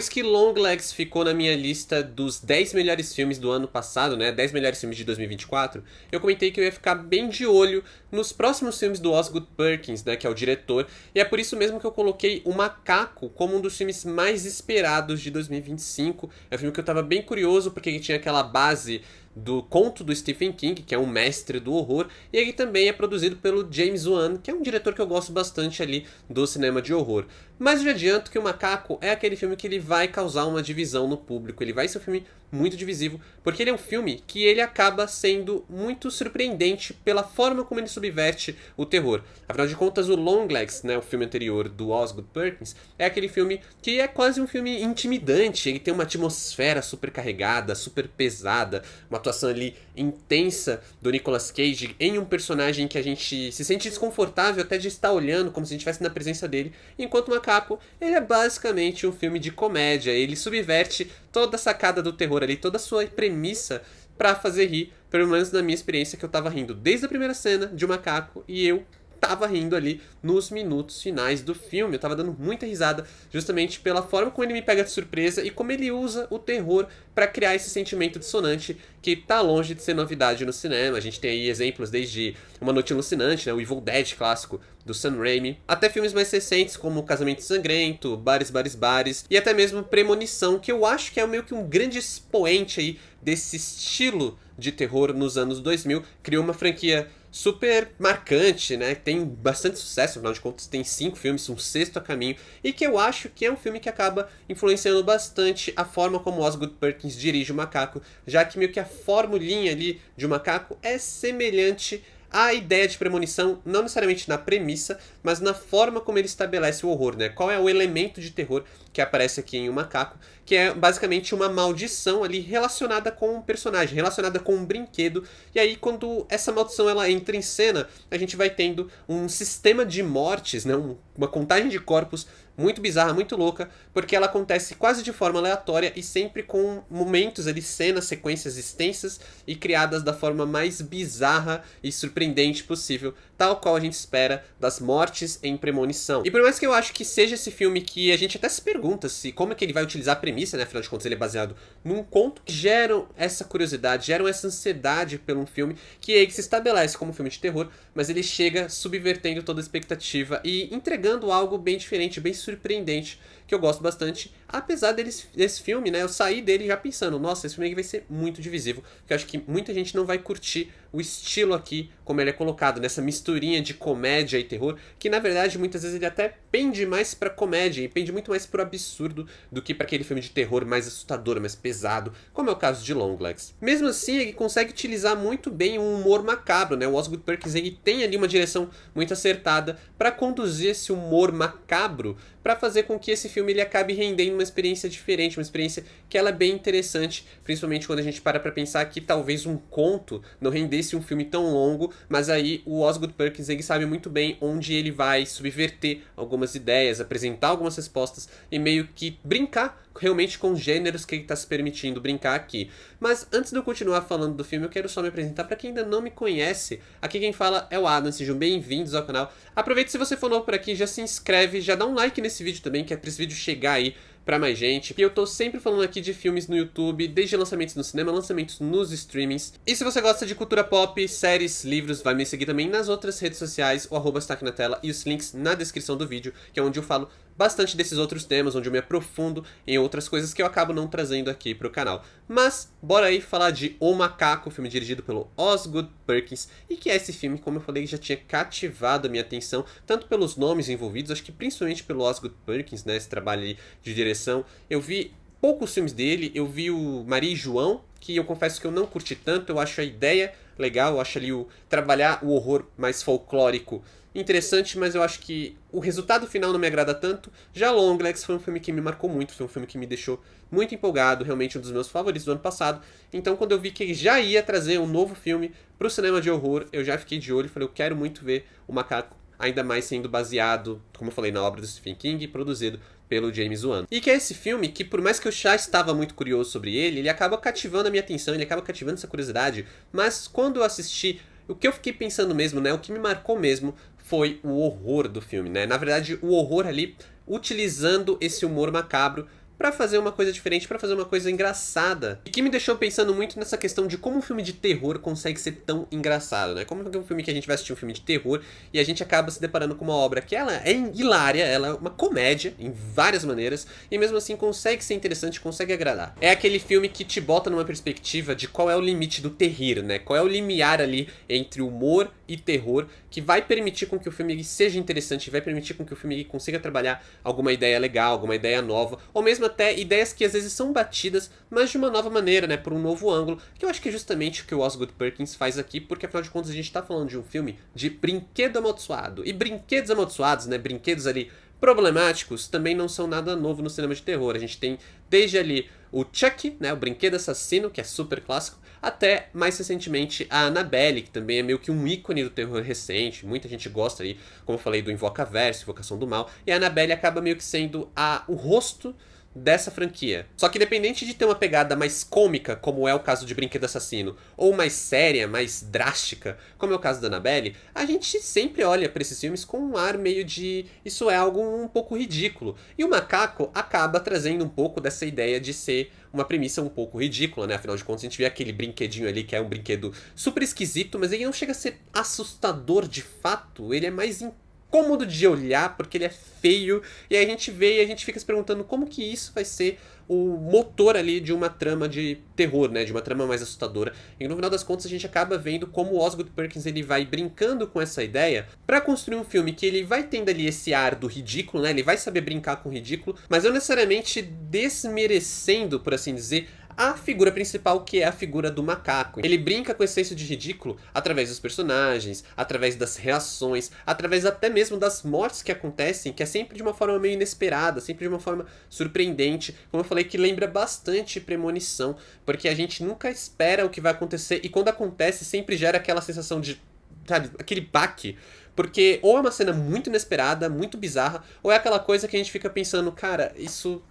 Depois que Longlegs ficou na minha lista dos 10 melhores filmes do ano passado, né, 10 melhores filmes de 2024, eu comentei que eu ia ficar bem de olho nos próximos filmes do Osgood Perkins, né, que é o diretor, e é por isso mesmo que eu coloquei O Macaco como um dos filmes mais esperados de 2025. É um filme que eu tava bem curioso, porque ele tinha aquela base do conto do Stephen King, que é um mestre do horror, e ele também é produzido pelo James Wan, que é um diretor que eu gosto bastante ali do cinema de horror. Mas eu já adianto que O Macaco é aquele filme que ele vai causar uma divisão no público, ele vai ser um filme muito divisivo, porque ele é um filme que ele acaba sendo muito surpreendente pela forma como ele subverte o terror. Afinal de contas, o Longlegs, né, o filme anterior do Osgood Perkins, é aquele filme que é quase um filme intimidante, ele tem uma atmosfera super carregada, super pesada, uma atuação ali intensa do Nicolas Cage em um personagem que a gente se sente desconfortável até de estar olhando, como se a gente estivesse na presença dele, enquanto o Macaco, ele é basicamente um filme de comédia, ele subverte toda a sacada do terror ali, toda a sua premissa pra fazer rir, pelo menos na minha experiência, que eu tava rindo desde a primeira cena de O Macaco e eu tava rindo ali nos minutos finais do filme. Eu tava dando muita risada justamente pela forma como ele me pega de surpresa e como ele usa o terror pra criar esse sentimento dissonante que tá longe de ser novidade no cinema. A gente tem aí exemplos desde Uma Noite Alucinante, né, o Evil Dead clássico do Sam Raimi, até filmes mais recentes como Casamento Sangrento, Bares, Bares, Bares e até mesmo Premonição, que eu acho que é meio que um grande expoente aí desse estilo de terror nos anos 2000. Criou uma franquia super marcante, né? Tem bastante sucesso, afinal de contas tem 5 filmes, um sexto a caminho, e que eu acho que é um filme que acaba influenciando bastante a forma como Osgood Perkins dirige o Macaco, já que meio que a formulinha ali de O Macaco é semelhante à ideia de Premonição, não necessariamente na premissa, mas na forma como ele estabelece o horror, né? Qual é o elemento de terror que aparece aqui em O Macaco, que é basicamente uma maldição ali relacionada com um personagem, relacionada com um brinquedo, e aí quando essa maldição ela entra em cena, a gente vai tendo um sistema de mortes, né? Uma contagem de corpos muito bizarra, muito louca, porque ela acontece quase de forma aleatória e sempre com momentos ali, cenas, sequências extensas e criadas da forma mais bizarra e surpreendente possível, tal qual a gente espera das mortes em Premonição. E por mais que eu acho que seja esse filme que a gente até se pergunta se como é que ele vai utilizar a premissa, né, afinal de contas ele é baseado num conto, que geram essa curiosidade, geram essa ansiedade pelo um filme que ele se estabelece como um filme de terror, mas ele chega subvertendo toda a expectativa e entregando algo bem diferente, bem surpreendente, que eu gosto bastante, apesar desse filme, né, eu saí dele já pensando, nossa, esse filme aqui vai ser muito divisivo, porque eu acho que muita gente não vai curtir o estilo aqui, como ele é colocado, nessa misturinha de comédia e terror, que na verdade muitas vezes ele até pende mais pra comédia, e pende muito mais pro absurdo do que pra aquele filme de terror mais assustador, mais pesado, como é o caso de Longlegs. Mesmo assim, ele consegue utilizar muito bem um humor macabro, né, o Osgood Perkins ele tem ali uma direção muito acertada pra conduzir esse humor macabro, pra fazer com que esse filme ele acabe rendendo uma experiência diferente, uma experiência que ela é bem interessante, principalmente quando a gente para pra pensar que talvez um conto não rendesse um filme tão longo, mas aí o Osgood Perkins ele sabe muito bem onde ele vai subverter algumas ideias, apresentar algumas respostas e meio que brincar realmente com os gêneros que ele está se permitindo brincar aqui. Mas antes de eu continuar falando do filme, eu quero só me apresentar para quem ainda não me conhece. Aqui quem fala é o Adam, sejam bem-vindos ao canal. Aproveite, se você for novo por aqui, já se inscreve, já dá um like nesse vídeo também, que é para esse vídeo chegar aí pra mais gente. E eu tô sempre falando aqui de filmes no YouTube, desde lançamentos no cinema, lançamentos nos streamings. E se você gosta de cultura pop, séries, livros, vai me seguir também nas outras redes sociais, o arroba está aqui na tela e os links na descrição do vídeo, que é onde eu falo bastante desses outros temas, onde eu me aprofundo em outras coisas que eu acabo não trazendo aqui pro canal. Mas, bora aí falar de O Macaco, filme dirigido pelo Osgood Perkins, e que é esse filme, como eu falei, já tinha cativado a minha atenção, tanto pelos nomes envolvidos, acho que principalmente pelo Osgood Perkins, né, esse trabalho aí de direção. Eu vi poucos filmes dele, eu vi o Maria e João, que eu confesso que eu não curti tanto, eu acho a ideia legal, eu acho ali trabalhar o horror mais folclórico interessante, mas eu acho que o resultado final não me agrada tanto. Já Longlegs foi um filme que me marcou muito, foi um filme que me deixou muito empolgado, realmente um dos meus favoritos do ano passado. Então quando eu vi que ele já ia trazer um novo filme pro cinema de horror, eu já fiquei de olho e falei, eu quero muito ver O Macaco, ainda mais sendo baseado, como eu falei, na obra do Stephen King e produzido pelo James Wan. E que é esse filme que, por mais que eu já estava muito curioso sobre ele acaba cativando a minha atenção, ele acaba cativando essa curiosidade, mas quando eu assisti, o que eu fiquei pensando mesmo, né, o que me marcou mesmo foi o horror do filme, né, na verdade o horror ali, utilizando esse humor macabro pra fazer uma coisa diferente, pra fazer uma coisa engraçada. E que me deixou pensando muito nessa questão de como um filme de terror consegue ser tão engraçado, né? Como é um filme que a gente vai assistir um filme de terror e a gente acaba se deparando com uma obra que ela é hilária, ela é uma comédia em várias maneiras e mesmo assim consegue ser interessante, consegue agradar. É aquele filme que te bota numa perspectiva de qual é o limite do terrir, né? Qual é o limiar ali entre humor e terror que vai permitir com que o filme seja interessante, vai permitir com que o filme consiga trabalhar alguma ideia legal, alguma ideia nova, ou mesmo até ideias que às vezes são batidas, mas de uma nova maneira, né, por um novo ângulo, que eu acho que é justamente o que o Osgood Perkins faz aqui, porque afinal de contas a gente tá falando de um filme de brinquedo amaldiçoado, e brinquedos amaldiçoados, né, brinquedos ali problemáticos, também não são nada novo no cinema de terror. A gente tem desde ali o Chucky, né, o brinquedo assassino, que é super clássico, até mais recentemente a Annabelle, que também é meio que um ícone do terror recente, muita gente gosta aí, como eu falei, do Invocaverso, Invocação do Mal, e a Annabelle acaba meio que sendo o rosto dessa franquia. Só que independente de ter uma pegada mais cômica, como é o caso de Brinquedo Assassino, ou mais séria, mais drástica, como é o caso da Annabelle, a gente sempre olha para esses filmes com um ar meio de isso é algo um pouco ridículo. E o Macaco acaba trazendo um pouco dessa ideia de ser uma premissa um pouco ridícula, né? Afinal de contas, a gente vê aquele brinquedinho ali que é um brinquedo super esquisito, mas ele não chega a ser assustador de fato, ele é mais incômodo de olhar porque ele é feio, e aí a gente vê e a gente fica se perguntando como que isso vai ser o motor ali de uma trama de terror, né, de uma trama mais assustadora. E no final das contas a gente acaba vendo como o Osgood Perkins ele vai brincando com essa ideia para construir um filme que ele vai tendo ali esse ar do ridículo, né, ele vai saber brincar com o ridículo, mas não necessariamente desmerecendo, por assim dizer, a figura principal, que é a figura do macaco. Ele brinca com esse senso de ridículo através dos personagens, através das reações, através até mesmo das mortes que acontecem, que é sempre de uma forma meio inesperada, sempre de uma forma surpreendente. Como eu falei, que lembra bastante Premonição, porque a gente nunca espera o que vai acontecer e quando acontece sempre gera aquela sensação de, sabe, aquele baque. Porque ou é uma cena muito inesperada, muito bizarra, ou é aquela coisa que a gente fica pensando, cara, isso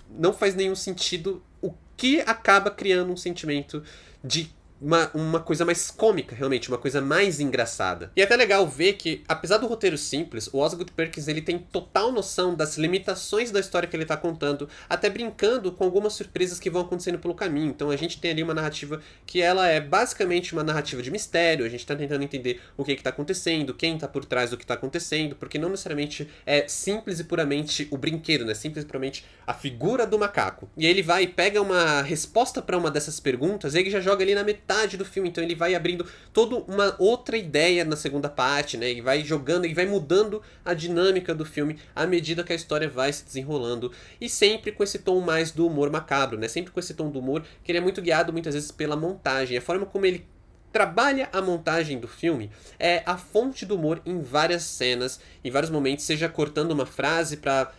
não faz nenhum sentido, o que acaba criando um sentimento de uma coisa mais cômica, realmente, uma coisa mais engraçada. E é até legal ver que, apesar do roteiro simples, o Osgood Perkins ele tem total noção das limitações da história que ele está contando, até brincando com algumas surpresas que vão acontecendo pelo caminho. Então a gente tem ali uma narrativa que ela é basicamente uma narrativa de mistério, a gente está tentando entender o que está acontecendo, quem está por trás do que está acontecendo, porque não necessariamente é simples e puramente o brinquedo, né? Simples e puramente a figura do macaco. E aí ele vai e pega uma resposta para uma dessas perguntas e ele já joga ali na metade do filme, então ele vai abrindo toda uma outra ideia na segunda parte, né? Ele vai jogando e vai mudando a dinâmica do filme à medida que a história vai se desenrolando e sempre com esse tom mais do humor macabro, né? Sempre com esse tom do humor que ele é muito guiado muitas vezes pela montagem, a forma como ele trabalha a montagem do filme é a fonte do humor em várias cenas, em vários momentos, seja cortando uma frase pra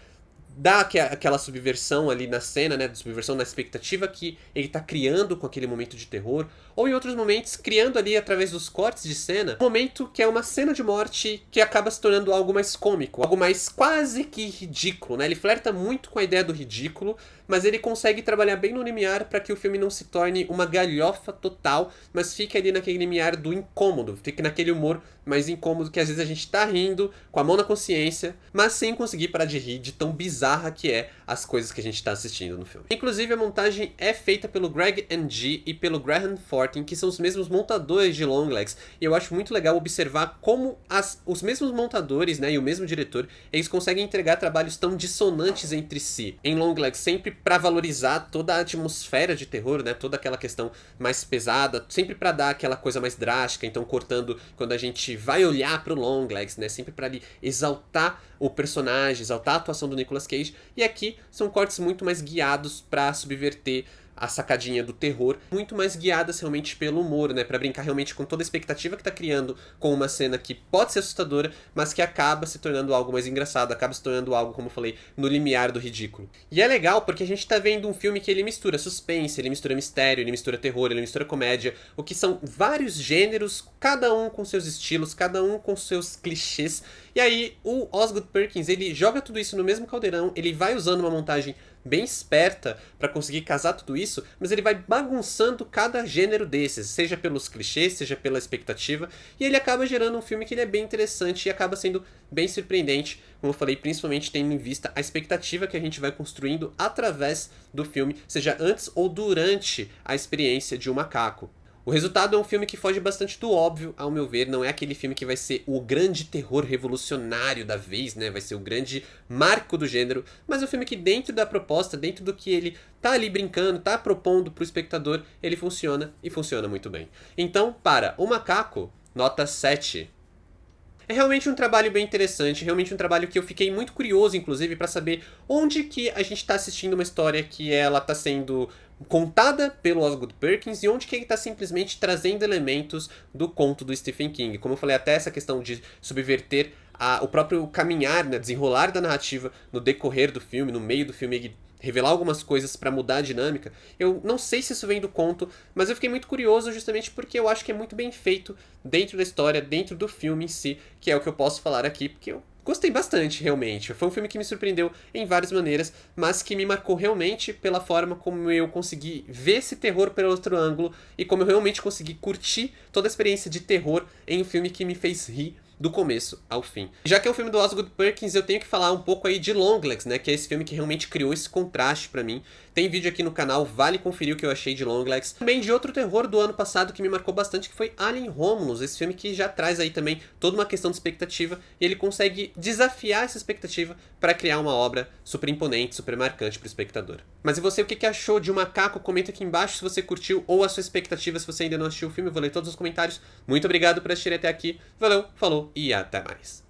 dá aquela subversão ali na cena, né, subversão na expectativa que ele tá criando com aquele momento de terror, ou em outros momentos criando ali através dos cortes de cena, um momento que é uma cena de morte que acaba se tornando algo mais cômico, algo mais quase que ridículo, né? Ele flerta muito com a ideia do ridículo, mas ele consegue trabalhar bem no limiar para que o filme não se torne uma galhofa total, mas fique ali naquele limiar do incômodo, fique naquele humor mais incômodo que às vezes a gente tá rindo, com a mão na consciência, mas sem conseguir parar de rir de tão bizarra que é as coisas que a gente tá assistindo no filme. Inclusive a montagem é feita pelo Greg Ng e pelo Graham Fortin, que são os mesmos montadores de Longlegs, e eu acho muito legal observar como os mesmos montadores, né, e o mesmo diretor, eles conseguem entregar trabalhos tão dissonantes entre si. Em Longlegs, sempre para valorizar toda a atmosfera de terror, né, toda aquela questão mais pesada, sempre para dar aquela coisa mais drástica, então cortando quando a gente vai olhar pro Longlegs, né, sempre para ali exaltar o personagem, exaltar a atuação do Nicolas Cage, e aqui são cortes muito mais guiados para subverter a sacadinha do terror, muito mais guiadas realmente pelo humor, né, pra brincar realmente com toda a expectativa que tá criando com uma cena que pode ser assustadora, mas que acaba se tornando algo mais engraçado, acaba se tornando algo, como eu falei, no limiar do ridículo. E é legal porque a gente tá vendo um filme que ele mistura suspense, ele mistura mistério, ele mistura terror, ele mistura comédia, o que são vários gêneros, cada um com seus estilos, cada um com seus clichês, e aí o Osgood Perkins, ele joga tudo isso no mesmo caldeirão, ele vai usando uma montagem bem esperta pra conseguir casar tudo isso, mas ele vai bagunçando cada gênero desses, seja pelos clichês, seja pela expectativa, e ele acaba gerando um filme que ele é bem interessante e acaba sendo bem surpreendente, como eu falei, principalmente tendo em vista a expectativa que a gente vai construindo através do filme, seja antes ou durante a experiência de um macaco. O resultado é um filme que foge bastante do óbvio, ao meu ver, não é aquele filme que vai ser o grande terror revolucionário da vez, né? Vai ser o grande marco do gênero, mas é um filme que dentro da proposta, dentro do que ele tá ali brincando, tá propondo pro espectador, ele funciona e funciona muito bem. Então, para O Macaco, nota 7. É realmente um trabalho bem interessante, realmente um trabalho que eu fiquei muito curioso, inclusive, pra saber onde que a gente tá assistindo uma história que ela tá sendo contada pelo Osgood Perkins e onde que ele tá simplesmente trazendo elementos do conto do Stephen King. Como eu falei, até essa questão de subverter o próprio caminhar, né, desenrolar da narrativa no decorrer do filme, no meio do filme, revelar algumas coisas pra mudar a dinâmica. Eu não sei se isso vem do conto, mas eu fiquei muito curioso justamente porque eu acho que é muito bem feito dentro da história, dentro do filme em si, que é o que eu posso falar aqui, porque eu gostei bastante, realmente. Foi um filme que me surpreendeu em várias maneiras, mas que me marcou realmente pela forma como eu consegui ver esse terror pelo outro ângulo e como eu realmente consegui curtir toda a experiência de terror em um filme que me fez rir do começo ao fim. Já que é um filme do Osgood Perkins, eu tenho que falar um pouco aí de Longlegs, né, que é esse filme que realmente criou esse contraste pra mim. Tem vídeo aqui no canal, vale conferir o que eu achei de Longlegs. Também de outro terror do ano passado que me marcou bastante, que foi Alien Romulus, esse filme que já traz aí também toda uma questão de expectativa, e ele consegue desafiar essa expectativa para criar uma obra super imponente, super marcante pro espectador. Mas e você, o que achou de O Macaco? Comenta aqui embaixo se você curtiu ou a sua expectativa se você ainda não assistiu o filme, eu vou ler todos os comentários. Muito obrigado por assistir até aqui, valeu, falou e até mais.